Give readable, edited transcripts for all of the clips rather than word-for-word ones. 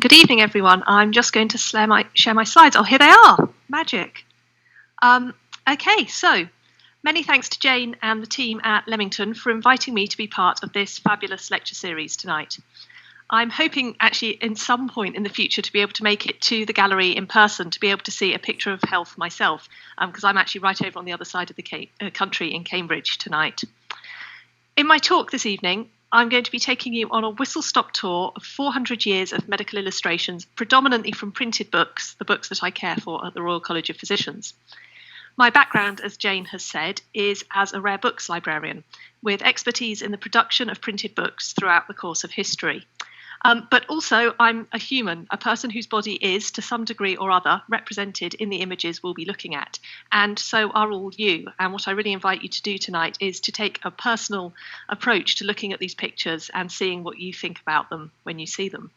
Good evening, everyone. I'm just going to share my slides. Oh, here they are. Magic. Okay, so many thanks to Jane and the team at Leamington for inviting me to be part of this fabulous lecture series tonight. I'm hoping actually in some point in the future to be able to make it to the gallery in person to be able to see a picture of health myself, because I'm actually right over on the other side of the country in Cambridge tonight. In my talk this evening, I'm going to be taking you on a whistle-stop tour of 400 years of medical illustrations, predominantly from printed books, the books that I care for at the Royal College of Physicians. My background, as Jane has said, is as a rare books librarian, with expertise in the production of printed books throughout the course of history. But also, I'm a human, a person whose body is, to some degree or other, represented in the images we'll be looking at. And so are all you. And what I really invite you to do tonight is to take a personal approach to looking at these pictures and seeing what you think about them when you see them.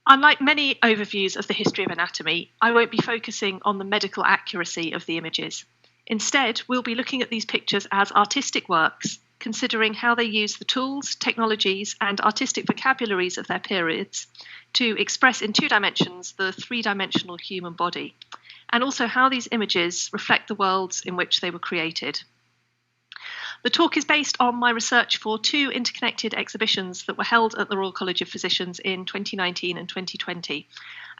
Unlike many overviews of the history of anatomy, I won't be focusing on the medical accuracy of the images. Instead, we'll be looking at these pictures as artistic works, considering how they use the tools, technologies, and artistic vocabularies of their periods to express in 2 dimensions the 3-dimensional human body, and also how these images reflect the worlds in which they were created. The talk is based on my research for 2 interconnected exhibitions that were held at the Royal College of Physicians in 2019 and 2020.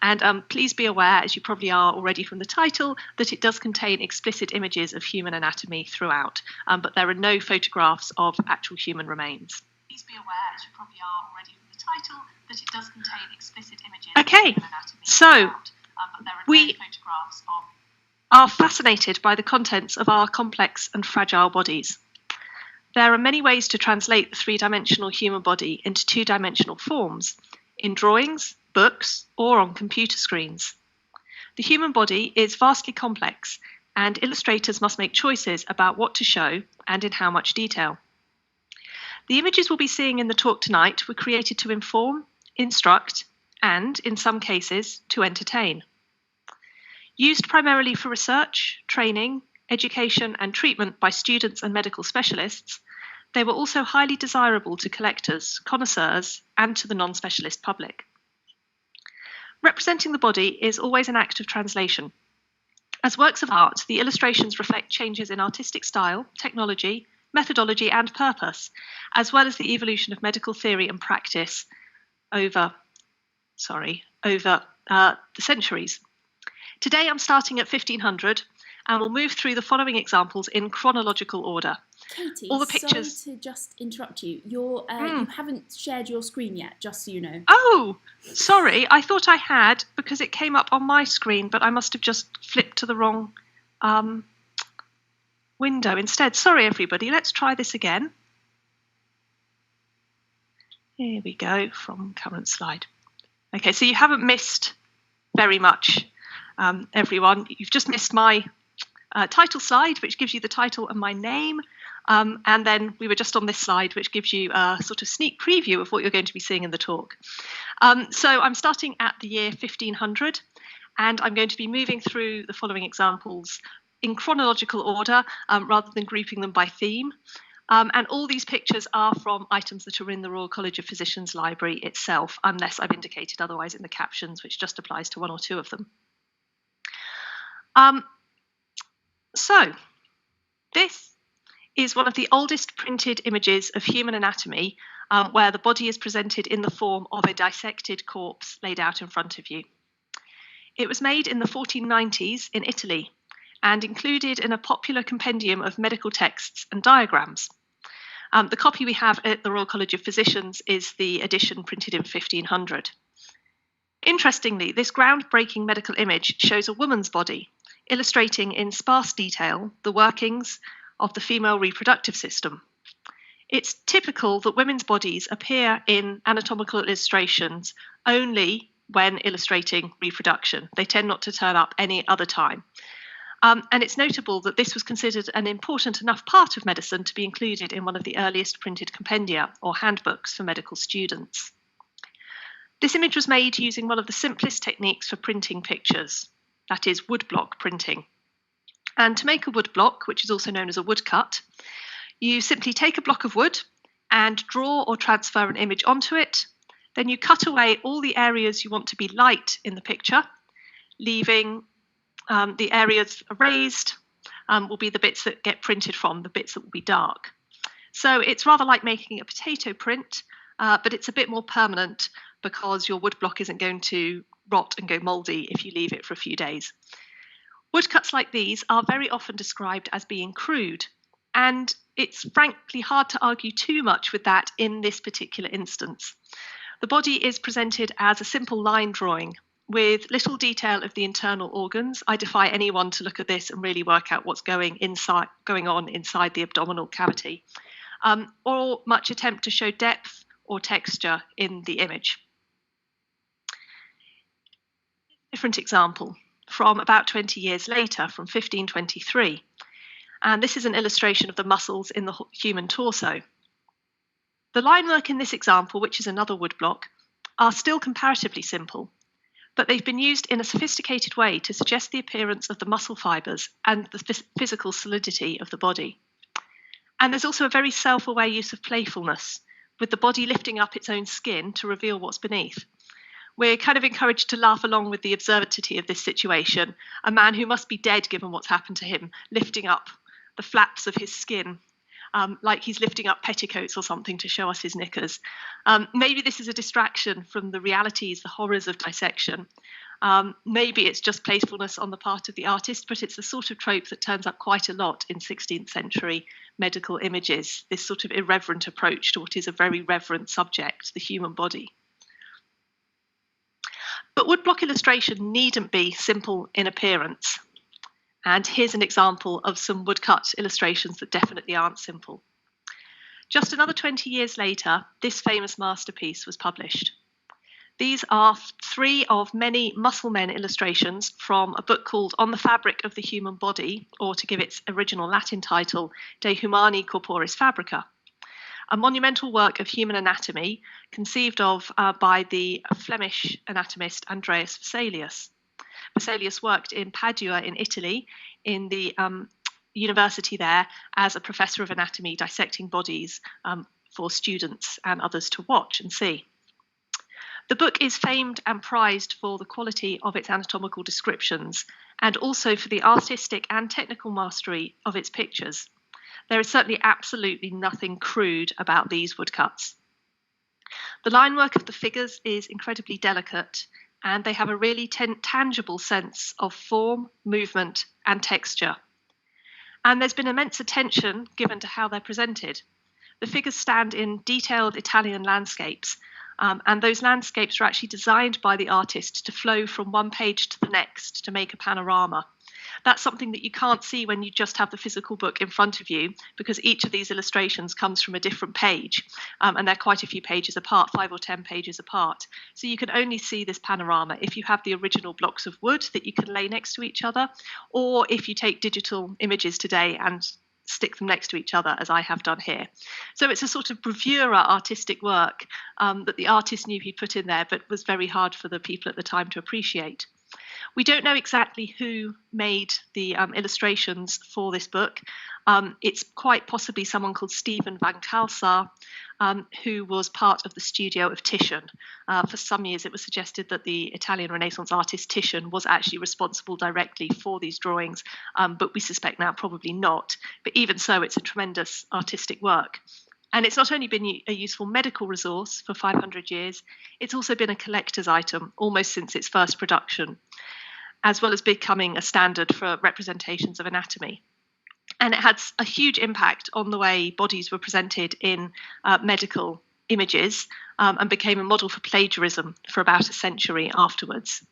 And please be aware, as you probably are already from the title, that it does contain explicit images of human anatomy throughout, but there are no photographs of actual human remains. Please be aware, as you probably are already from the title, that it does contain explicit images of human anatomy throughout, but there are no photographs of... are fascinated by the contents of our complex and fragile bodies. There are many ways to translate the 3-dimensional human body into 2-dimensional forms, in drawings, books, or on computer screens. The human body is vastly complex, and illustrators must make choices about what to show and in how much detail. The images we'll be seeing in the talk tonight were created to inform, instruct, and, in some cases, to entertain. Used primarily for research, training, education, and treatment by students and medical specialists, they were also highly desirable to collectors, connoisseurs, and to the non-specialist public. Representing the body is always an act of translation. As works of art, the illustrations reflect changes in artistic style, technology, methodology, and purpose, as well as the evolution of medical theory and practice over the centuries. Today I'm starting at 1500, and we'll move through the following examples in chronological order. Katie, all the pictures... sorry to just interrupt you. You haven't shared your screen yet, just so you know. Oh, sorry. I thought I had because it came up on my screen, but I must have just flipped to the wrong window instead. Sorry, everybody. Let's try this again. Here we go, from current slide. Okay, so you haven't missed very much, everyone. You've just missed my title slide, which gives you the title and my name. And then we were just on this slide, which gives you a sort of sneak preview of what you're going to be seeing in the talk. So I'm starting at the year 1500, and I'm going to be moving through the following examples in chronological order, rather than grouping them by theme. And all these pictures are from items that are in the Royal College of Physicians library itself, unless I've indicated otherwise in the captions, which just applies to 1 or 2 of them. So this is one of the oldest printed images of human anatomy, where the body is presented in the form of a dissected corpse laid out in front of you. It was made in the 1490s in Italy and included in a popular compendium of medical texts and diagrams. The copy we have at the Royal College of Physicians is the edition printed in 1500. Interestingly, this groundbreaking medical image shows a woman's body, illustrating in sparse detail the workings of the female reproductive system. It's typical that women's bodies appear in anatomical illustrations only when illustrating reproduction. They tend not to turn up any other time. And it's notable that this was considered an important enough part of medicine to be included in one of the earliest printed compendia or handbooks for medical students. This image was made using one of the simplest techniques for printing pictures, that is woodblock printing. And to make a woodblock, which is also known as a woodcut, you simply take a block of wood and draw or transfer an image onto it, Then you cut away all the areas you want to be light in the picture, leaving the areas erased will be the bits that get printed from, the bits that will be dark. So it's rather like making a potato print, but it's a bit more permanent because your woodblock isn't going to rot and go mouldy if you leave it for a few days. Woodcuts like these are very often described as being crude, and it's frankly hard to argue too much with that in this particular instance. The body is presented as a simple line drawing with little detail of the internal organs. I defy anyone to look at this and really work out what's going on inside the abdominal cavity, or much attempt to show depth or texture in the image. Different example from about 20 years later, from 1523. And this is an illustration of the muscles in the human torso. The line work in this example, which is another woodblock, are still comparatively simple, but they've been used in a sophisticated way to suggest the appearance of the muscle fibres and the physical solidity of the body. And there's also a very self-aware use of playfulness, with the body lifting up its own skin to reveal what's beneath. We're kind of encouraged to laugh along with the absurdity of this situation, a man who must be dead given what's happened to him, lifting up the flaps of his skin, like he's lifting up petticoats or something to show us his knickers. Maybe this is a distraction from the realities, the horrors of dissection. Maybe it's just playfulness on the part of the artist, but it's the sort of trope that turns up quite a lot in 16th century medical images, this sort of irreverent approach to what is a very reverent subject, the human body. But woodblock illustration needn't be simple in appearance. And here's an example of some woodcut illustrations that definitely aren't simple. Just another 20 years later, this famous masterpiece was published. These are 3 of many muscle men illustrations from a book called On the Fabric of the Human Body, or to give its original Latin title, De Humani Corporis Fabrica, a monumental work of human anatomy conceived of by the Flemish anatomist Andreas Vesalius. Vesalius worked in Padua in Italy, in the university there, as a professor of anatomy, dissecting bodies for students and others to watch and see. The book is famed and prized for the quality of its anatomical descriptions and also for the artistic and technical mastery of its pictures. There is certainly absolutely nothing crude about these woodcuts. The line work of the figures is incredibly delicate, and they have a really tangible sense of form, movement, and texture. And there's been immense attention given to how they're presented. The figures stand in detailed Italian landscapes, and those landscapes are actually designed by the artist to flow from one page to the next to make a panorama. That's something that you can't see when you just have the physical book in front of you, because each of these illustrations comes from a different page, and they're quite a few pages apart, 5 or 10 pages apart. So you can only see this panorama if you have the original blocks of wood that you can lay next to each other, or if you take digital images today and stick them next to each other, as I have done here. So it's a sort of bravura artistic work that the artist knew he'd put in there, but was very hard for the people at the time to appreciate. We don't know exactly who made the illustrations for this book. It's quite possibly someone called Stephen van Kalsar, who was part of the studio of Titian. For some years, it was suggested that the Italian Renaissance artist Titian was actually responsible directly for these drawings, but we suspect now probably not. But even so, it's a tremendous artistic work. And it's not only been a useful medical resource for 500 years, it's also been a collector's item almost since its first production, as well as becoming a standard for representations of anatomy. And it had a huge impact on the way bodies were presented in medical images, and became a model for plagiarism for about a century afterwards.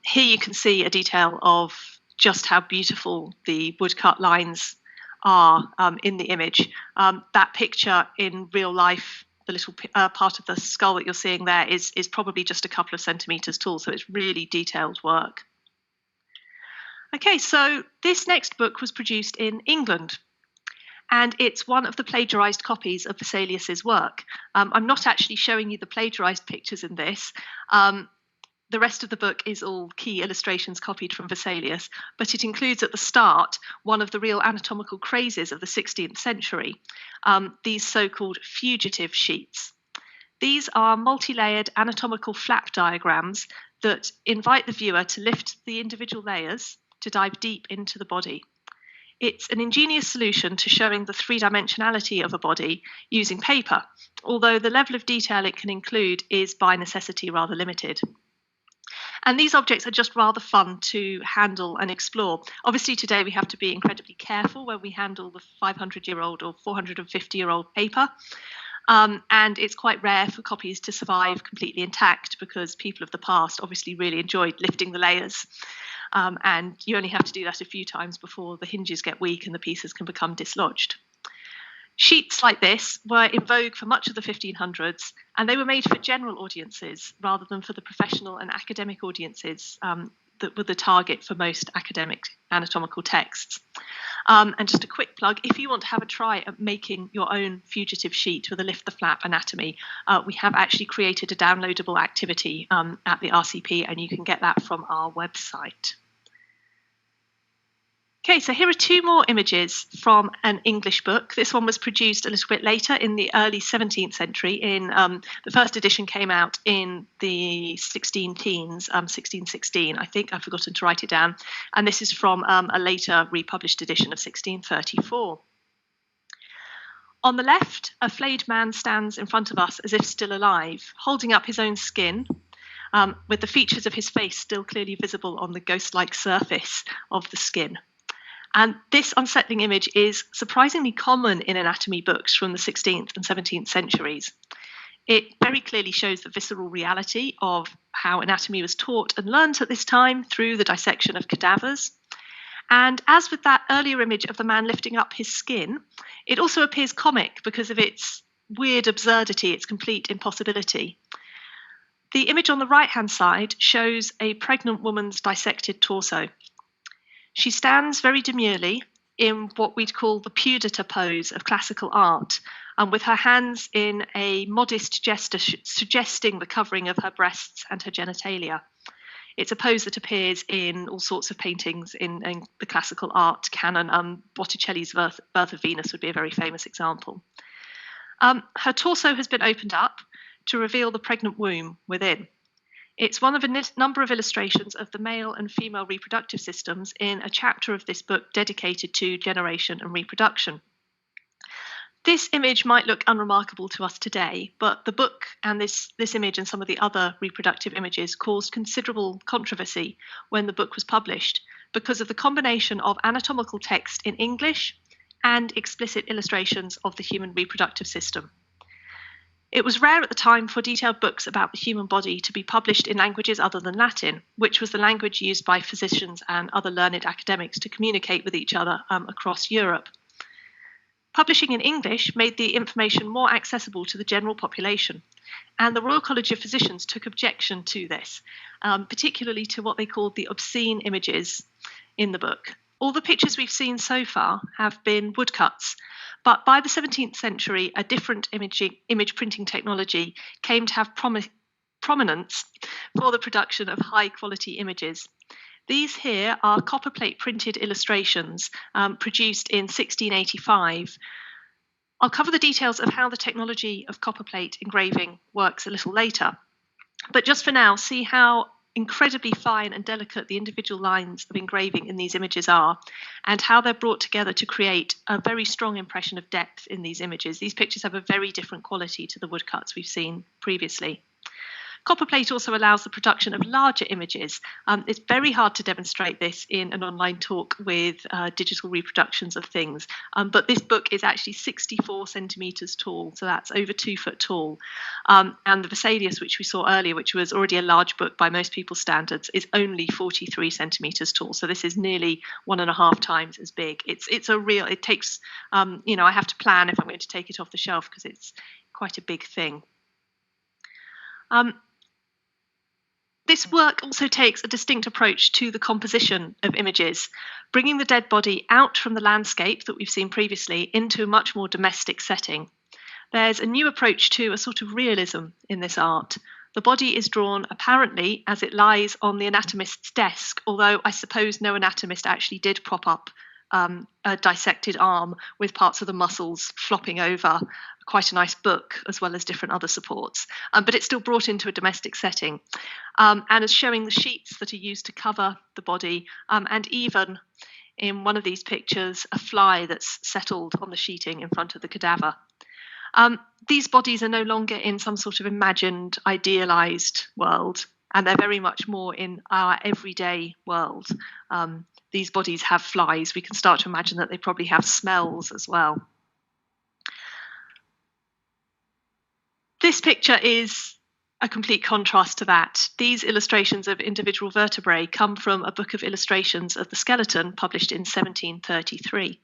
Here you can see a detail of just how beautiful the woodcut lines are in the image. That picture in real life, the little part of the skull that you're seeing there is probably just a couple of centimetres tall, so it's really detailed work. Okay, so this next book was produced in England, and it's one of the plagiarised copies of Vesalius's work. I'm not actually showing you the plagiarised pictures in this. The rest of the book is all key illustrations copied from Vesalius, but it includes at the start one of the real anatomical crazes of the 16th century, these so-called fugitive sheets. These are multi-layered anatomical flap diagrams that invite the viewer to lift the individual layers to dive deep into the body. It's an ingenious solution to showing the three-dimensionality of a body using paper, although the level of detail it can include is by necessity rather limited. And these objects are just rather fun to handle and explore. Obviously, today we have to be incredibly careful when we handle the 500-year-old or 450-year-old paper. And it's quite rare for copies to survive completely intact because people of the past obviously really enjoyed lifting the layers. And you only have to do that a few times before the hinges get weak and the pieces can become dislodged. Sheets like this were in vogue for much of the 1500s, and they were made for general audiences rather than for the professional and academic audiences that were the target for most academic anatomical texts. And just a quick plug, if you want to have a try at making your own fugitive sheet with a lift the flap anatomy, we have actually created a downloadable activity at the RCP, and you can get that from our website. Okay, so here are two more images from an English book. This one was produced a little bit later in the early 17th century. The first edition came out in the 1616, I think. I've forgotten to write it down. And this is from a later republished edition of 1634. On the left, a flayed man stands in front of us as if still alive, holding up his own skin, with the features of his face still clearly visible on the ghost-like surface of the skin. And this unsettling image is surprisingly common in anatomy books from the 16th and 17th centuries. It very clearly shows the visceral reality of how anatomy was taught and learned at this time through the dissection of cadavers. And as with that earlier image of the man lifting up his skin, it also appears comic because of its weird absurdity, its complete impossibility. The image on the right-hand side shows a pregnant woman's dissected torso. She stands very demurely in what we'd call the Pewdieta Pose of classical art, with her hands in a modest gesture suggesting the covering of her breasts and her genitalia. It's a pose that appears in all sorts of paintings in the classical art canon. Botticelli's Birth of Venus would be a very famous example. Her torso has been opened up to reveal the pregnant womb within. It's one of a number of illustrations of the male and female reproductive systems in a chapter of this book dedicated to generation and reproduction. This image might look unremarkable to us today, but the book and this image and some of the other reproductive images caused considerable controversy when the book was published because of the combination of anatomical text in English and explicit illustrations of the human reproductive system. It was rare at the time for detailed books about the human body to be published in languages other than Latin, which was the language used by physicians and other learned academics to communicate with each other across Europe. Publishing in English made the information more accessible to the general population, and the Royal College of Physicians took objection to this, particularly to what they called the obscene images in the book. All the pictures we've seen so far have been woodcuts, but by the 17th century, a different image printing technology came to have prominence for the production of high-quality images. These here are copperplate printed illustrations produced in 1685. I'll cover the details of how the technology of copperplate engraving works a little later. But just for now, see how incredibly fine and delicate the individual lines of engraving in these images are, and how they're brought together to create a very strong impression of depth in these images. These pictures have a very different quality to the woodcuts we've seen previously. Copperplate also allows the production of larger images. It's very hard to demonstrate this in an online talk with digital reproductions of things, but this book is actually 64 centimetres tall, so that's over 2 foot tall. And the Vesalius, which we saw earlier, which was already a large book by most people's standards, is only 43 centimetres tall, so this is nearly 1.5 times as big. It takes, I have to plan if I'm going to take it off the shelf because it's quite a big thing. This work also takes a distinct approach to the composition of images, bringing the dead body out from the landscape that we've seen previously into a much more domestic setting. There's a new approach to a sort of realism in this art. The body is drawn apparently as it lies on the anatomist's desk, although I suppose no anatomist actually did prop up a dissected arm with parts of the muscles flopping over, quite a nice book, as well as different other supports. But it's still brought into a domestic setting, and is showing the sheets that are used to cover the body, and even in one of these pictures, a fly that's settled on the sheeting in front of the cadaver. These bodies are no longer in some sort of imagined, idealized world, and they're very much more in our everyday world. These bodies have flies. We can start to imagine that they probably have smells as well. This picture is a complete contrast to that. These illustrations of individual vertebrae come from a book of illustrations of the skeleton published in 1733.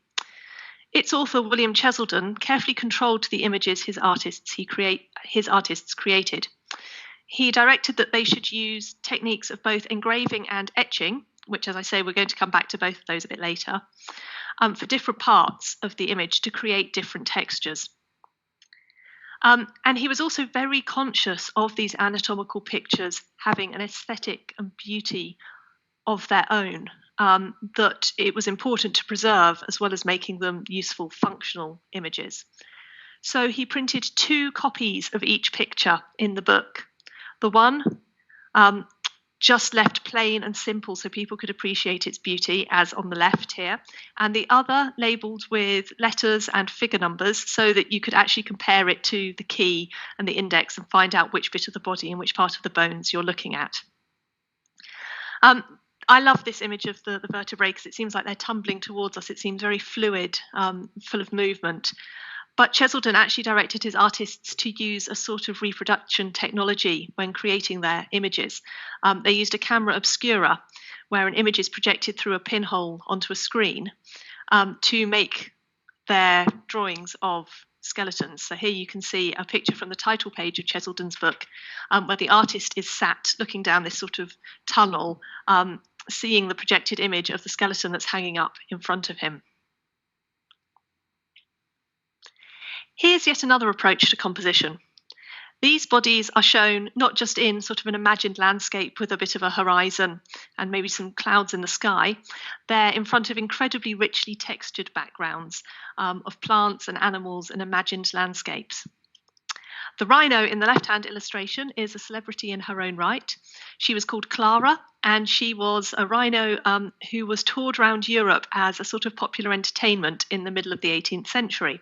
Its author, William Cheselden, carefully controlled the images his artists created. He directed that they should use techniques of both engraving and etching, which, as I say, we're going to come back to both of those a bit later, for different parts of the image to create different textures. And he was also very conscious of these anatomical pictures having an aesthetic and beauty of their own, that it was important to preserve, as well as making them useful functional images. So he printed 2 copies of each picture in the book. The one just left plain and simple so people could appreciate its beauty, as on the left here, and the other labelled with letters and figure numbers so that you could actually compare it to the key and the index and find out which bit of the body and which part of the bones you're looking at. I love this image of the vertebrae because it seems like they're tumbling towards us. It seems very fluid, full of movement. But Cheselden actually directed his artists to use a sort of reproduction technology when creating their images. They used a camera obscura, where an image is projected through a pinhole onto a screen, to make their drawings of skeletons. So here you can see a picture from the title page of Cheselden's book, where the artist is sat looking down this sort of tunnel, seeing the projected image of the skeleton that's hanging up in front of him. Here's yet another approach to composition. These bodies are shown not just in sort of an imagined landscape with a bit of a horizon and maybe some clouds in the sky. They're in front of incredibly richly textured backgrounds of plants and animals and imagined landscapes. The rhino in the left-hand illustration is a celebrity in her own right. She was called Clara, and she was a rhino who was toured around Europe as a sort of popular entertainment in the middle of the 18th century.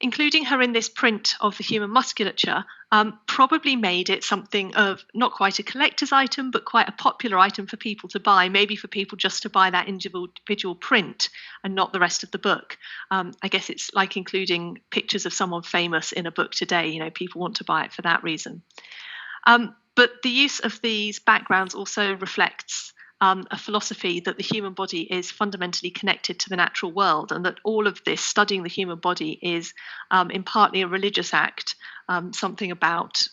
Including her in this print of the human musculature probably made it something of not quite a collector's item, but quite a popular item for people to buy, maybe for people just to buy that individual print and not the rest of the book. I guess it's like including pictures of someone famous in a book today. You know, people want to buy it for that reason. But the use of these backgrounds also reflects a philosophy that the human body is fundamentally connected to the natural world, and that all of this, studying the human body, is in partly a religious act, something about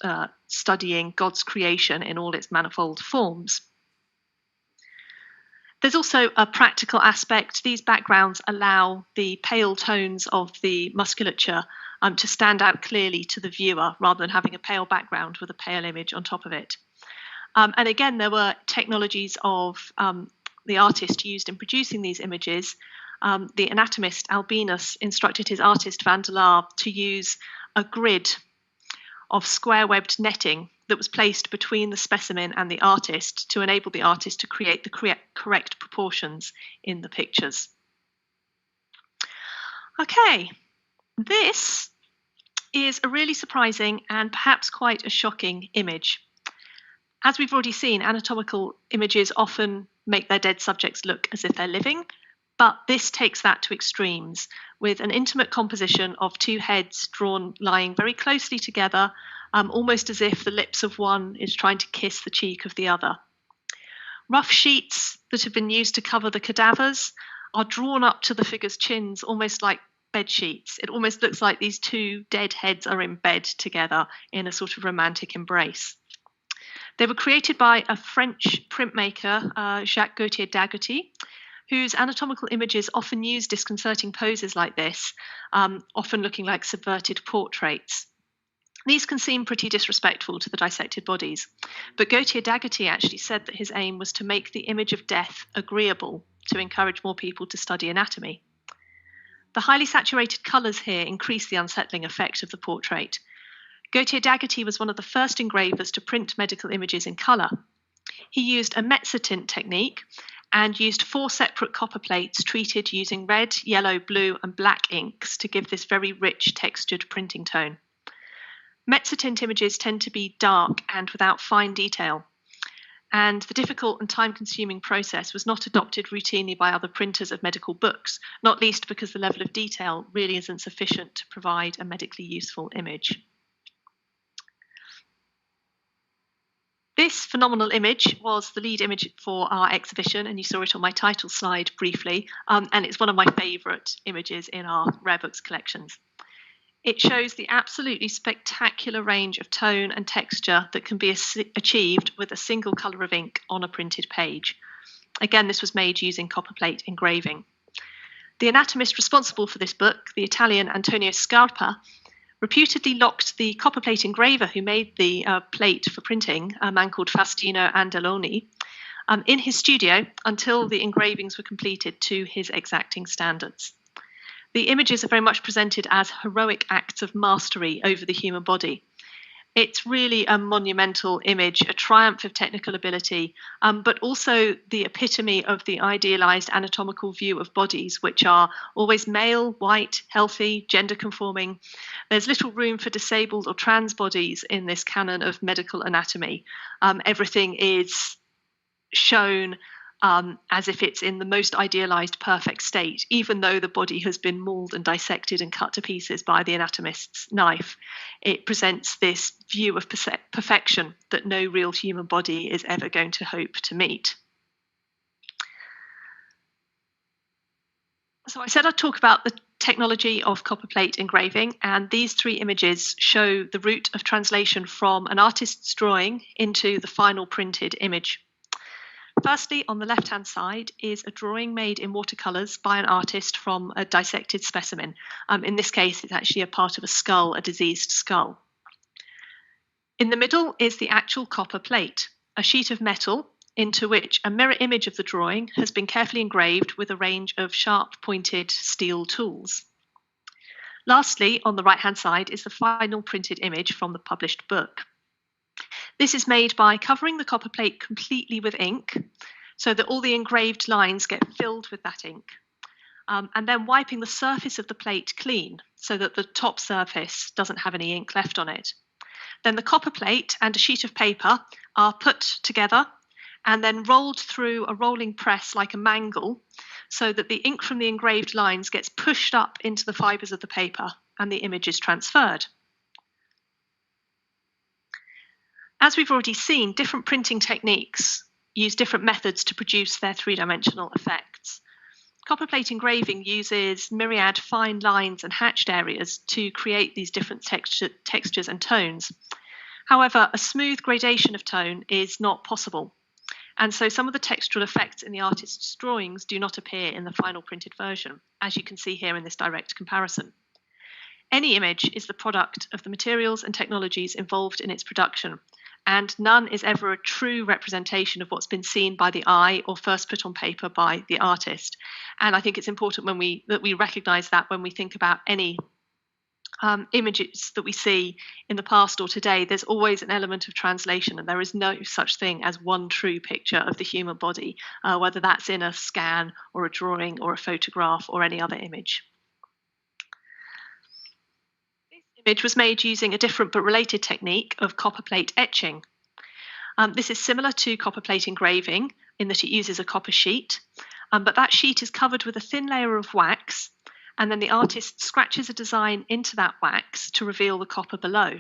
studying God's creation in all its manifold forms. There's also a practical aspect. These backgrounds allow the pale tones of the musculature to stand out clearly to the viewer, rather than having a pale background with a pale image on top of it. And again, there were technologies of the artist used in producing these images. The anatomist Albinus instructed his artist Van der Laar to use a grid of square-webbed netting that was placed between the specimen and the artist to enable the artist to create the correct proportions in the pictures. Okay, this is a really surprising and perhaps quite a shocking image. As we've already seen, anatomical images often make their dead subjects look as if they're living, but this takes that to extremes, with an intimate composition of 2 heads drawn lying very closely together, almost as if the lips of one is trying to kiss the cheek of the other. Rough sheets that have been used to cover the cadavers are drawn up to the figure's chins, almost like bed sheets. It almost looks like these 2 dead heads are in bed together in a sort of romantic embrace. They were created by a French printmaker, Jacques Gautier-Daguerty, whose anatomical images often use disconcerting poses like this, often looking like subverted portraits. These can seem pretty disrespectful to the dissected bodies, but Gautier-Daguerty actually said that his aim was to make the image of death agreeable to encourage more people to study anatomy. The highly saturated colours here increase the unsettling effect of the portrait. Gautier d'Agati was one of the first engravers to print medical images in colour. He used a mezzotint technique and used 4 separate copper plates treated using red, yellow, blue and black inks to give this very rich textured printing tone. Mezzotint images tend to be dark and without fine detail, and the difficult and time-consuming process was not adopted routinely by other printers of medical books, not least because the level of detail really isn't sufficient to provide a medically useful image. This phenomenal image was the lead image for our exhibition, and you saw it on my title slide briefly, and it's one of my favourite images in our rare books collections. It shows the absolutely spectacular range of tone and texture that can be achieved with a single colour of ink on a printed page. Again, this was made using copperplate engraving. The anatomist responsible for this book, the Italian Antonio Scarpa, reputedly locked the copperplate engraver who made the plate for printing, a man called Faustino Andaloni, in his studio until the engravings were completed to his exacting standards. The images are very much presented as heroic acts of mastery over the human body. It's really a monumental image, a triumph of technical ability, but also the epitome of the idealized anatomical view of bodies, which are always male, white, healthy, gender conforming. There's little room for disabled or trans bodies in this canon of medical anatomy. Everything is shown as if it's in the most idealized, perfect state, even though the body has been mauled and dissected and cut to pieces by the anatomist's knife. It presents this view of perfection that no real human body is ever going to hope to meet. So I said I'd talk about the technology of copperplate engraving, and these 3 images show the route of translation from an artist's drawing into the final printed image. Firstly, on the left-hand side is a drawing made in watercolours by an artist from a dissected specimen. In this case, it's actually a part of a skull, a diseased skull. In the middle is the actual copper plate, a sheet of metal into which a mirror image of the drawing has been carefully engraved with a range of sharp-pointed steel tools. Lastly, on the right-hand side is the final printed image from the published book. This is made by covering the copper plate completely with ink so that all the engraved lines get filled with that ink, and then wiping the surface of the plate clean so that the top surface doesn't have any ink left on it. Then the copper plate and a sheet of paper are put together and then rolled through a rolling press like a mangle so that the ink from the engraved lines gets pushed up into the fibres of the paper and the image is transferred. As we've already seen, different printing techniques use different methods to produce their 3-dimensional effects. Copperplate engraving uses myriad fine lines and hatched areas to create these different textures and tones. However, a smooth gradation of tone is not possible, and so some of the textural effects in the artist's drawings do not appear in the final printed version, as you can see here in this direct comparison. Any image is the product of the materials and technologies involved in its production, and none is ever a true representation of what's been seen by the eye or first put on paper by the artist. And I think it's important that we recognise that when we think about any images that we see in the past or today, there's always an element of translation, and there is no such thing as one true picture of the human body, whether that's in a scan or a drawing or a photograph or any other image. Image was made using a different but related technique of copperplate etching. This is similar to copperplate engraving in that it uses a copper sheet, but that sheet is covered with a thin layer of wax, and then the artist scratches a design into that wax to reveal the copper below.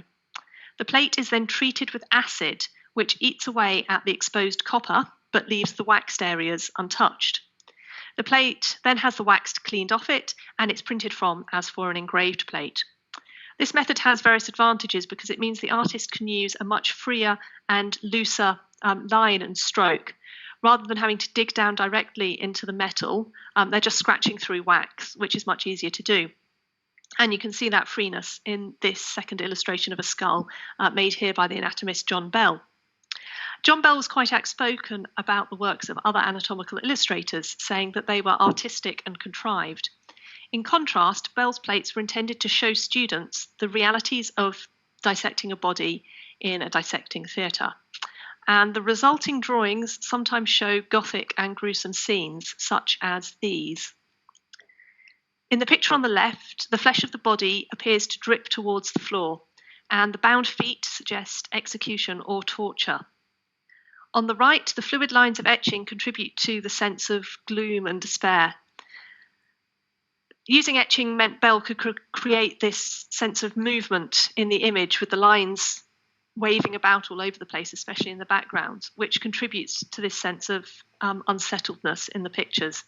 The plate is then treated with acid, which eats away at the exposed copper, but leaves the waxed areas untouched. The plate then has the wax cleaned off it, and it's printed from as for an engraved plate. This method has various advantages because it means the artist can use a much freer and looser line and stroke. Rather than having to dig down directly into the metal, they're just scratching through wax, which is much easier to do. And you can see that freeness in this second illustration of a skull made here by the anatomist John Bell. John Bell was quite outspoken about the works of other anatomical illustrators, saying that they were artistic and contrived. In contrast, Bell's plates were intended to show students the realities of dissecting a body in a dissecting theatre. And the resulting drawings sometimes show gothic and gruesome scenes, such as these. In the picture on the left, the flesh of the body appears to drip towards the floor, and the bound feet suggest execution or torture. On the right, the fluid lines of etching contribute to the sense of gloom and despair. Using etching meant Bell could create this sense of movement in the image, with the lines waving about all over the place, especially in the background, which contributes to this sense of unsettledness in the pictures.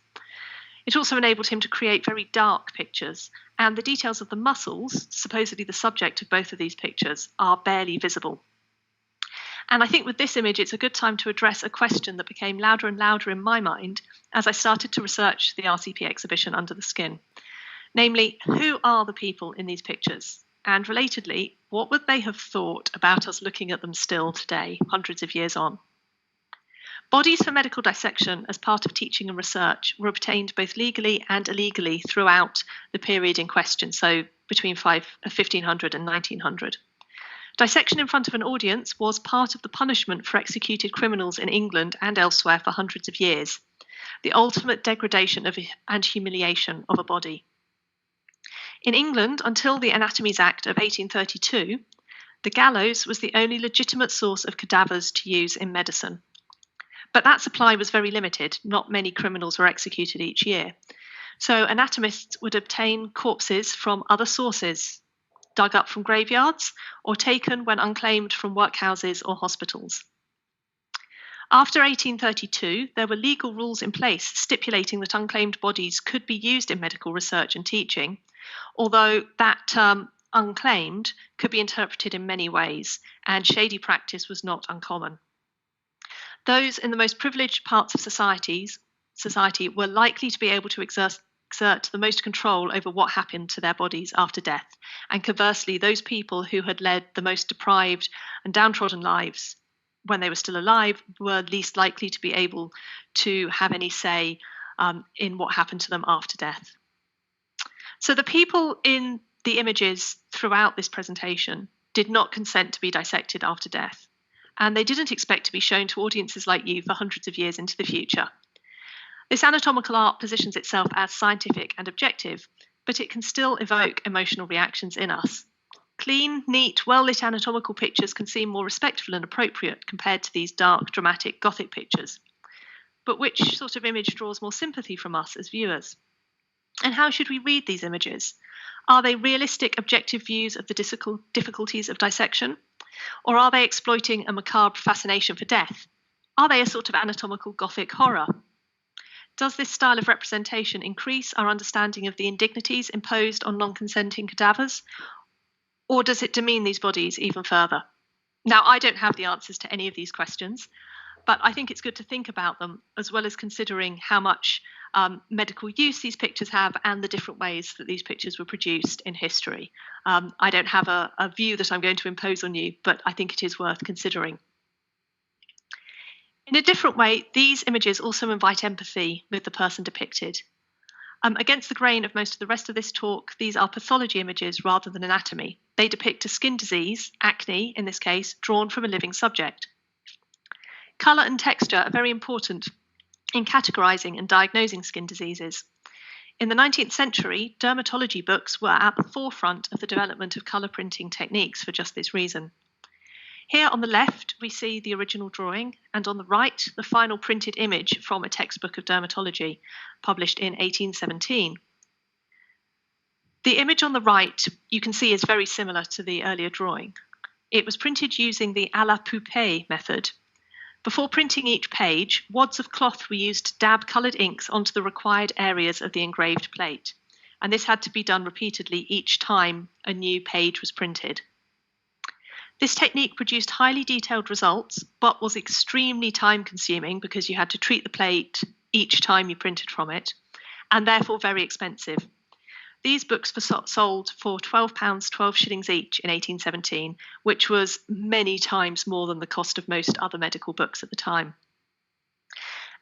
It also enabled him to create very dark pictures, and the details of the muscles, supposedly the subject of both of these pictures, are barely visible. And I think with this image, it's a good time to address a question that became louder and louder in my mind as I started to research the RCP exhibition Under the Skin. Namely, who are the people in these pictures? And relatedly, what would they have thought about us looking at them still today, hundreds of years on? Bodies for medical dissection as part of teaching and research were obtained both legally and illegally throughout the period in question, so between 1500 and 1900. Dissection in front of an audience was part of the punishment for executed criminals in England and elsewhere for hundreds of years, the ultimate degradation and humiliation of a body. In England, until the Anatomies Act of 1832, the gallows was the only legitimate source of cadavers to use in medicine. But that supply was very limited. Not many criminals were executed each year. So anatomists would obtain corpses from other sources, dug up from graveyards, or taken when unclaimed from workhouses or hospitals. After 1832, there were legal rules in place stipulating that unclaimed bodies could be used in medical research and teaching, although that term unclaimed could be interpreted in many ways, and shady practice was not uncommon. Those in the most privileged parts of society were likely to be able to exert the most control over what happened to their bodies after death, and conversely, those people who had led the most deprived and downtrodden lives when they were still alive were least likely to be able to have any say in what happened to them after death. So the people in the images throughout this presentation did not consent to be dissected after death, and they didn't expect to be shown to audiences like you for hundreds of years into the future. This anatomical art positions itself as scientific and objective, but it can still evoke emotional reactions in us. Clean, neat, well-lit anatomical pictures can seem more respectful and appropriate compared to these dark, dramatic, gothic pictures. But which sort of image draws more sympathy from us as viewers? And how should we read these images? Are they realistic, objective views of the difficulties of dissection? Or are they exploiting a macabre fascination for death? Are they a sort of anatomical Gothic horror? Does this style of representation increase our understanding of the indignities imposed on non-consenting cadavers? Or does it demean these bodies even further? Now, I don't have the answers to any of these questions, but I think it's good to think about them, as well as considering how much medical use these pictures have and the different ways that these pictures were produced in history. I don't have a view that I'm going to impose on you, but I think it is worth considering. In a different way, these images also invite empathy with the person depicted. Against the grain of most of the rest of this talk, these are pathology images rather than anatomy. They depict a skin disease, acne in this case, drawn from a living subject. Colour and texture are very important in categorising and diagnosing skin diseases. In the 19th century, dermatology books were at the forefront of the development of colour printing techniques for just this reason. Here on the left, we see the original drawing, and on the right, the final printed image from a textbook of dermatology, published in 1817. The image on the right, you can see, is very similar to the earlier drawing. It was printed using the à la poupée method. Before printing each page, wads of cloth were used to dab coloured inks onto the required areas of the engraved plate, and this had to be done repeatedly each time a new page was printed. This technique produced highly detailed results, but was extremely time-consuming because you had to treat the plate each time you printed from it, and therefore very expensive. These books were sold for £12, 12 shillings each in 1817, which was many times more than the cost of most other medical books at the time.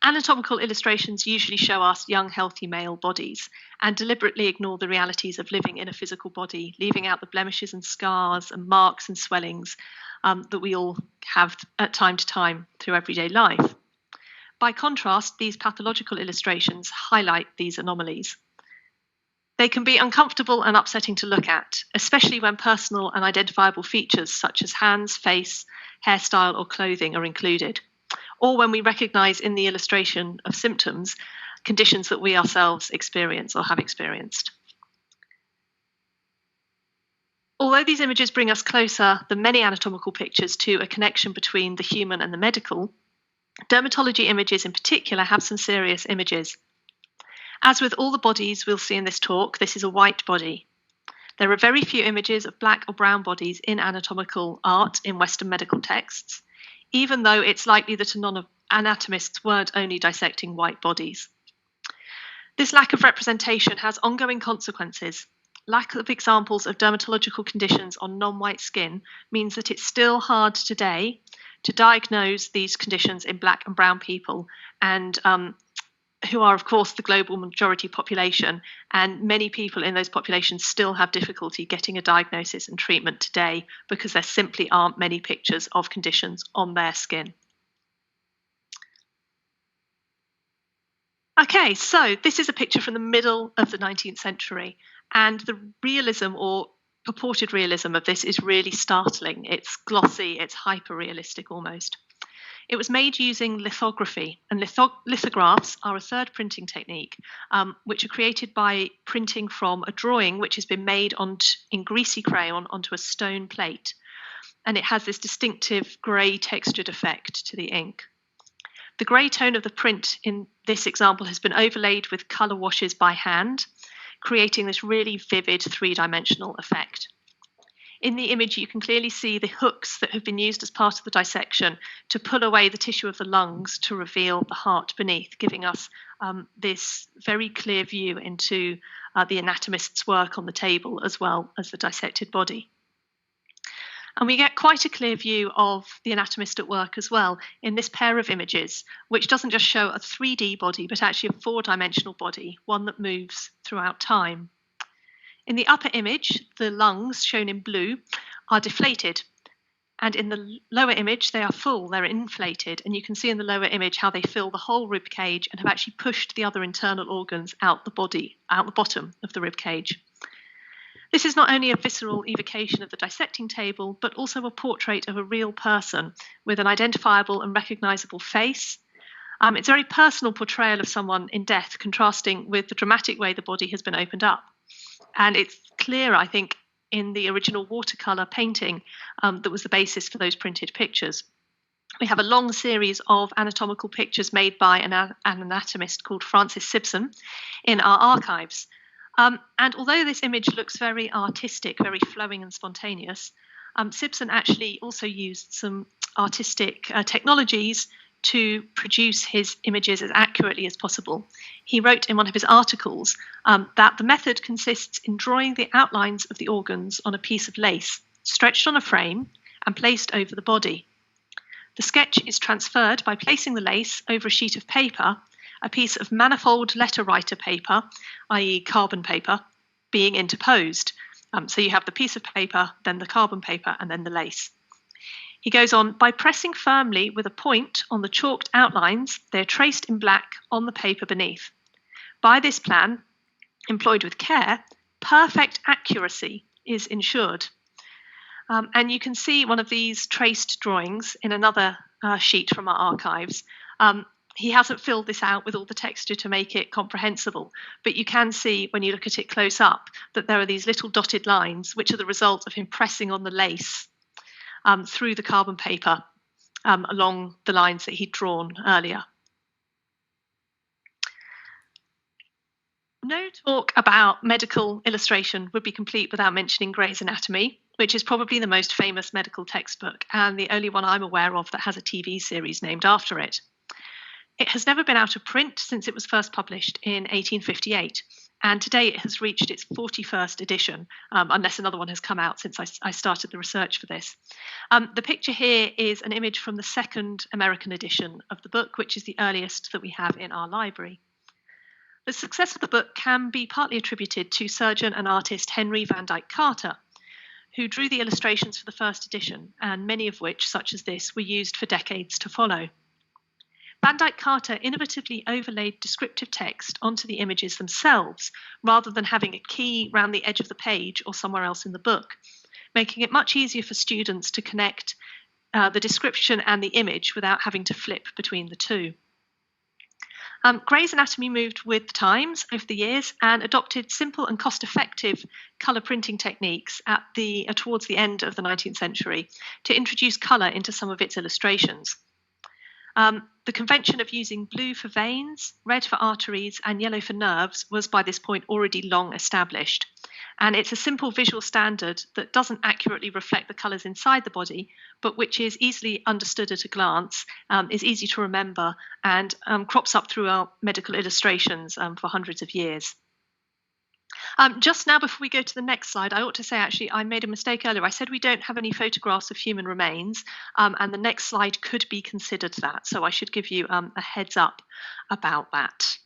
Anatomical illustrations usually show us young, healthy male bodies and deliberately ignore the realities of living in a physical body, leaving out the blemishes and scars and marks and swellings that we all have at time to time through everyday life. By contrast, these pathological illustrations highlight these anomalies. They can be uncomfortable and upsetting to look at, especially when personal and identifiable features such as hands, face, hairstyle, or clothing are included, or when we recognise in the illustration of symptoms conditions that we ourselves experience or have experienced. Although these images bring us closer than many anatomical pictures to a connection between the human and the medical, dermatology images in particular have some serious images. As with all the bodies we'll see in this talk, this is a white body. There are very few images of black or brown bodies in anatomical art in Western medical texts, even though it's likely that anatomists weren't only dissecting white bodies. This lack of representation has ongoing consequences. Lack of examples of dermatological conditions on non-white skin means that it's still hard today to diagnose these conditions in black and brown people, and who are, of course, the global majority population, and many people in those populations still have difficulty getting a diagnosis and treatment today because there simply aren't many pictures of conditions on their skin. Okay, so this is a picture from the middle of the 19th century, and the realism or purported realism of this is really startling. It's glossy, it's hyper-realistic almost. It was made using lithography, and lithographs are a third printing technique, which are created by printing from a drawing which has been made in greasy crayon onto a stone plate, and it has this distinctive grey textured effect to the ink. The grey tone of the print in this example has been overlaid with colour washes by hand, creating this really vivid three-dimensional effect. In the image, you can clearly see the hooks that have been used as part of the dissection to pull away the tissue of the lungs to reveal the heart beneath, giving us this very clear view into the anatomist's work on the table as well as the dissected body. And we get quite a clear view of the anatomist at work as well in this pair of images, which doesn't just show a 3D body, but actually a four-dimensional body, one that moves throughout time. In the upper image, the lungs, shown in blue, are deflated. And in the lower image, they are full, they're inflated. And you can see in the lower image how they fill the whole rib cage and have actually pushed the other internal organs out the bottom of the rib cage. This is not only a visceral evocation of the dissecting table, but also a portrait of a real person with an identifiable and recognisable face. It's a very personal portrayal of someone in death, contrasting with the dramatic way the body has been opened up. And it's clear, I think, in the original watercolour painting that was the basis for those printed pictures. We have a long series of anatomical pictures made by an anatomist called Francis Sibson in our archives. And although this image looks very artistic, very flowing and spontaneous, Sibson actually also used some artistic technologies to produce his images as accurately as possible. He wrote in one of his articles that the method consists in drawing the outlines of the organs on a piece of lace, stretched on a frame and placed over the body. The sketch is transferred by placing the lace over a sheet of paper, a piece of manifold letter writer paper, i.e. carbon paper, being interposed. So you have the piece of paper, then the carbon paper, and then the lace. He goes on, by pressing firmly with a point on the chalked outlines, they are traced in black on the paper beneath. By this plan, employed with care, perfect accuracy is ensured. And you can see one of these traced drawings in another sheet from our archives. He hasn't filled this out with all the texture to make it comprehensible, but you can see when you look at it close up that there are these little dotted lines, which are the result of him pressing on the lace through the carbon paper along the lines that he'd drawn earlier. No talk about medical illustration would be complete without mentioning Gray's Anatomy, which is probably the most famous medical textbook and the only one I'm aware of that has a TV series named after it. It has never been out of print since it was first published in 1858, and today it has reached its 41st edition, unless another one has come out since I started the research for this. The picture here is an image from the second American edition of the book, which is the earliest that we have in our library. The success of the book can be partly attributed to surgeon and artist Henry Van Dyke Carter, who drew the illustrations for the first edition, and many of which, such as this, were used for decades to follow. Van Dyke Carter innovatively overlaid descriptive text onto the images themselves, rather than having a key round the edge of the page or somewhere else in the book, making it much easier for students to connect the description and the image without having to flip between the two. Gray's Anatomy moved with the times over the years and adopted simple and cost-effective colour printing techniques towards the end of the 19th century to introduce colour into some of its illustrations. The convention of using blue for veins, red for arteries, and yellow for nerves was by this point already long established. And it's a simple visual standard that doesn't accurately reflect the colours inside the body, but which is easily understood at a glance, is easy to remember, and crops up through our medical illustrations for hundreds of years. Just now, before we go to the next slide, I ought to say, actually, I made a mistake earlier. I said we don't have any photographs of human remains, and the next slide could be considered that. So I should give you a heads up about that.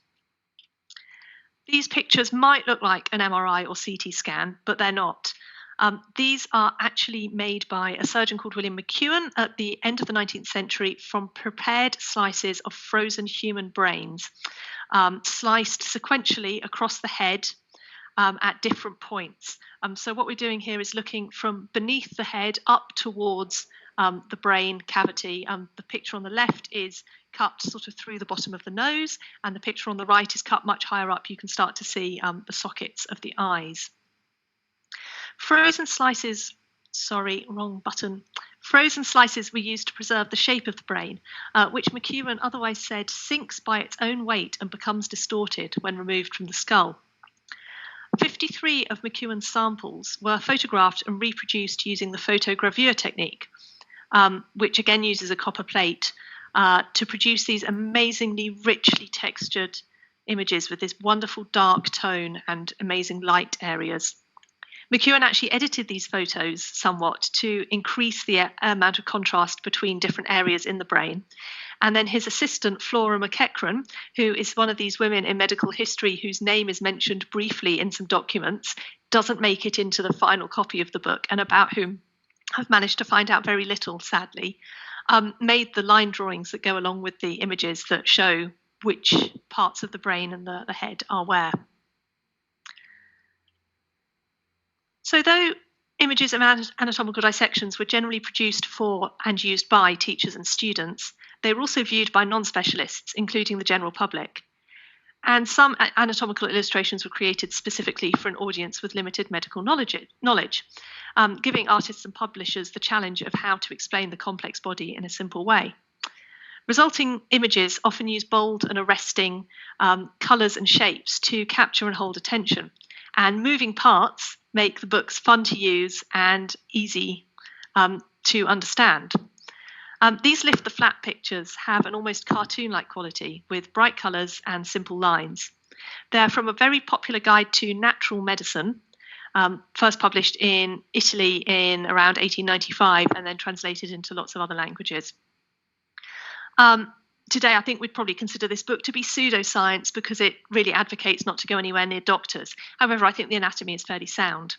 These pictures might look like an MRI or CT scan, but they're not. These are actually made by a surgeon called William McEwen at the end of the 19th century from prepared slices of frozen human brains, sliced sequentially across the head at different points. So what we're doing here is looking from beneath the head up towards the brain cavity. The picture on the left is cut sort of through the bottom of the nose, and the picture on the right is cut much higher up. You can start to see the sockets of the eyes. Frozen slices were used to preserve the shape of the brain, which McEwen otherwise said sinks by its own weight and becomes distorted when removed from the skull. 53 of McEwen's samples were photographed and reproduced using the photogravure technique, which again uses a copper plate to produce these amazingly richly textured images with this wonderful dark tone and amazing light areas. McEwen actually edited these photos somewhat to increase the amount of contrast between different areas in the brain. And then his assistant, Flora McEachran, who is one of these women in medical history whose name is mentioned briefly in some documents, doesn't make it into the final copy of the book, and about whom I've managed to find out very little, sadly, made the line drawings that go along with the images that show which parts of the brain and the head are where. So though images of anatomical dissections were generally produced for and used by teachers and students, they were also viewed by non-specialists, including the general public. And some anatomical illustrations were created specifically for an audience with limited medical knowledge, giving artists and publishers the challenge of how to explain the complex body in a simple way. Resulting images often use bold and arresting colours and shapes to capture and hold attention, and moving parts make the books fun to use and easy to understand. These lift the flat pictures have an almost cartoon-like quality with bright colours and simple lines. They're from a very popular guide to natural medicine, first published in Italy in around 1895 and then translated into lots of other languages. Today, I think we'd probably consider this book to be pseudoscience because it really advocates not to go anywhere near doctors. However, I think the anatomy is fairly sound.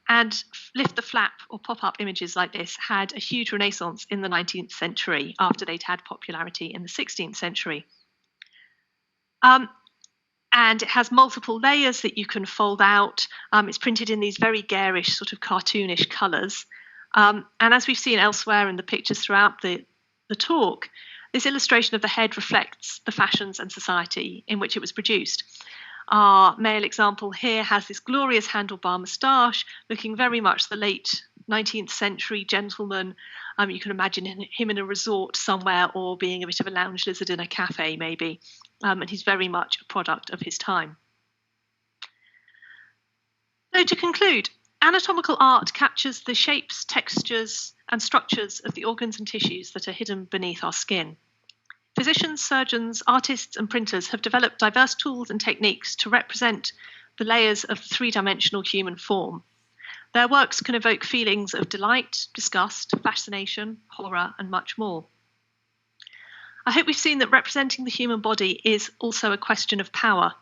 And lift the flap or pop-up images like this had a huge renaissance in the 19th century after they'd had popularity in the 16th century. And it has multiple layers that you can fold out. It's printed in these very garish, sort of cartoonish colours. And as we've seen elsewhere in the pictures throughout the talk, this illustration of the head reflects the fashions and society in which it was produced. Our male example here has this glorious handlebar moustache, looking very much the late 19th century gentleman. You can imagine him in a resort somewhere or being a bit of a lounge lizard in a cafe, maybe. And he's very much a product of his time. So to conclude, anatomical art captures the shapes, textures, and structures of the organs and tissues that are hidden beneath our skin. Physicians, surgeons, artists, and printers have developed diverse tools and techniques to represent the layers of the three-dimensional human form. Their works can evoke feelings of delight, disgust, fascination, horror, and much more. I hope we've seen that representing the human body is also a question of power.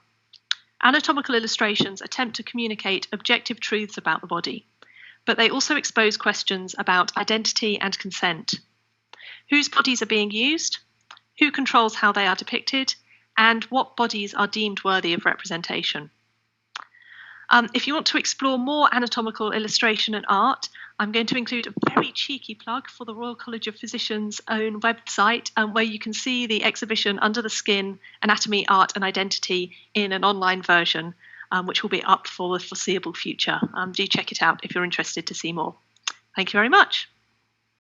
Anatomical illustrations attempt to communicate objective truths about the body, but they also expose questions about identity and consent. Whose bodies are being used? Who controls how they are depicted? And what bodies are deemed worthy of representation? If you want to explore more anatomical illustration and art, I'm going to include a very cheeky plug for the Royal College of Physicians' own website, where you can see the exhibition Under the Skin, Anatomy, Art and Identity in an online version, which will be up for the foreseeable future. Do check it out if you're interested to see more. Thank you very much.